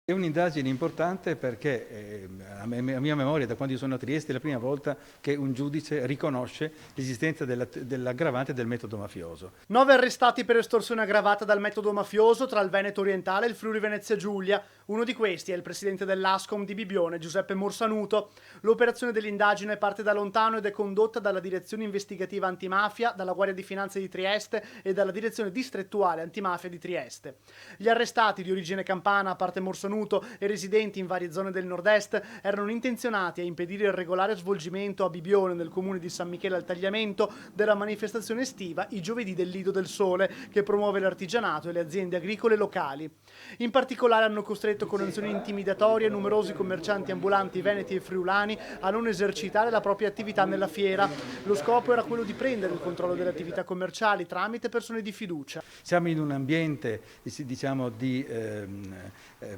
È un'indagine importante perché a mia memoria, da quando io sono a Trieste, è la prima volta che un giudice riconosce l'esistenza dell'aggravante del metodo mafioso. 9 arrestati per estorsione aggravata dal metodo mafioso tra il Veneto orientale e il Friuli Venezia Giulia. Uno di questi è il presidente dell'Ascom di Bibione, Giuseppe Morsanuto. L'operazione dell'indagine parte da lontano ed è condotta dalla Direzione Investigativa Antimafia, dalla Guardia di Finanza di Trieste e dalla Direzione Distrettuale Antimafia di Trieste. Gli arrestati, di origine campana a parte Morsanuto e residenti in varie zone del nord-est, erano intenzionati a impedire il regolare svolgimento a Bibione, nel comune di San Michele al Tagliamento, della manifestazione estiva I Giovedì del Lido del Sole, che promuove l'artigianato e le aziende agricole locali. In particolare hanno costretto con azioni intimidatorie numerosi commercianti ambulanti veneti e friulani a non esercitare la propria attività nella fiera. Lo scopo era quello di prendere il controllo delle attività commerciali tramite persone di fiducia. Siamo in un ambiente, diciamo, di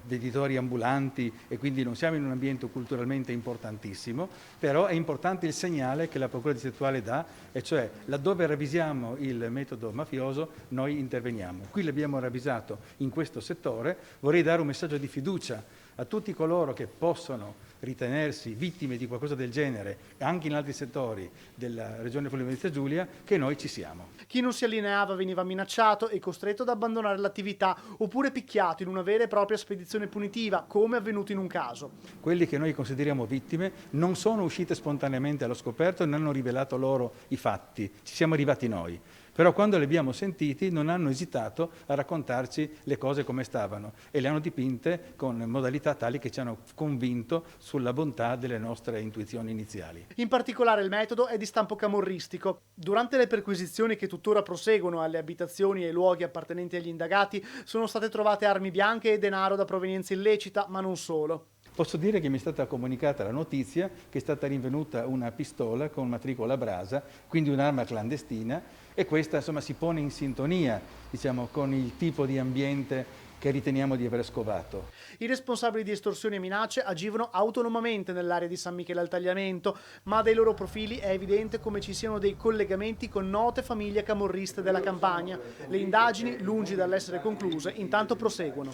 venditori ambulanti e quindi non siamo in un ambiente culturalmente importantissimo, però è importante il segnale che la Procura distrettuale dà, e cioè laddove ravvisiamo il metodo mafioso noi interveniamo. Qui l'abbiamo ravvisato in questo settore, vorrei dare un messaggio di fiducia a tutti coloro che possono ritenersi vittime di qualcosa del genere, anche in altri settori della regione Friuli Venezia Giulia, che noi ci siamo. Chi non si allineava veniva minacciato e costretto ad abbandonare l'attività, oppure picchiato in una vera e propria spedizione punitiva, come avvenuto in un caso. Quelli che noi consideriamo vittime non sono uscite spontaneamente allo scoperto e non hanno rivelato loro i fatti, ci siamo arrivati noi. Però quando li abbiamo sentiti non hanno esitato a raccontarci le cose come stavano e le hanno dipinte con modalità tali che ci hanno convinto sulla bontà delle nostre intuizioni iniziali. In particolare il metodo è di stampo camorristico. Durante le perquisizioni che tuttora proseguono alle abitazioni e ai luoghi appartenenti agli indagati sono state trovate armi bianche e denaro da provenienza illecita, ma non solo. Posso dire che mi è stata comunicata la notizia che è stata rinvenuta una pistola con matricola Brasa, quindi un'arma clandestina, e questa insomma si pone in sintonia, diciamo, con il tipo di ambiente che riteniamo di aver scovato. I responsabili di estorsioni e minacce agivano autonomamente nell'area di San Michele al Tagliamento, ma dai loro profili è evidente come ci siano dei collegamenti con note famiglie camorriste della Campania. Le indagini, lungi dall'essere concluse, intanto proseguono.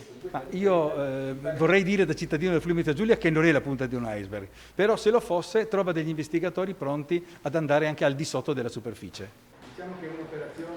Io vorrei dire da cittadino del Friuli Venezia Giulia che non è la punta di un iceberg, però se lo fosse trova degli investigatori pronti ad andare anche al di sotto della superficie. Diciamo che è un'operazione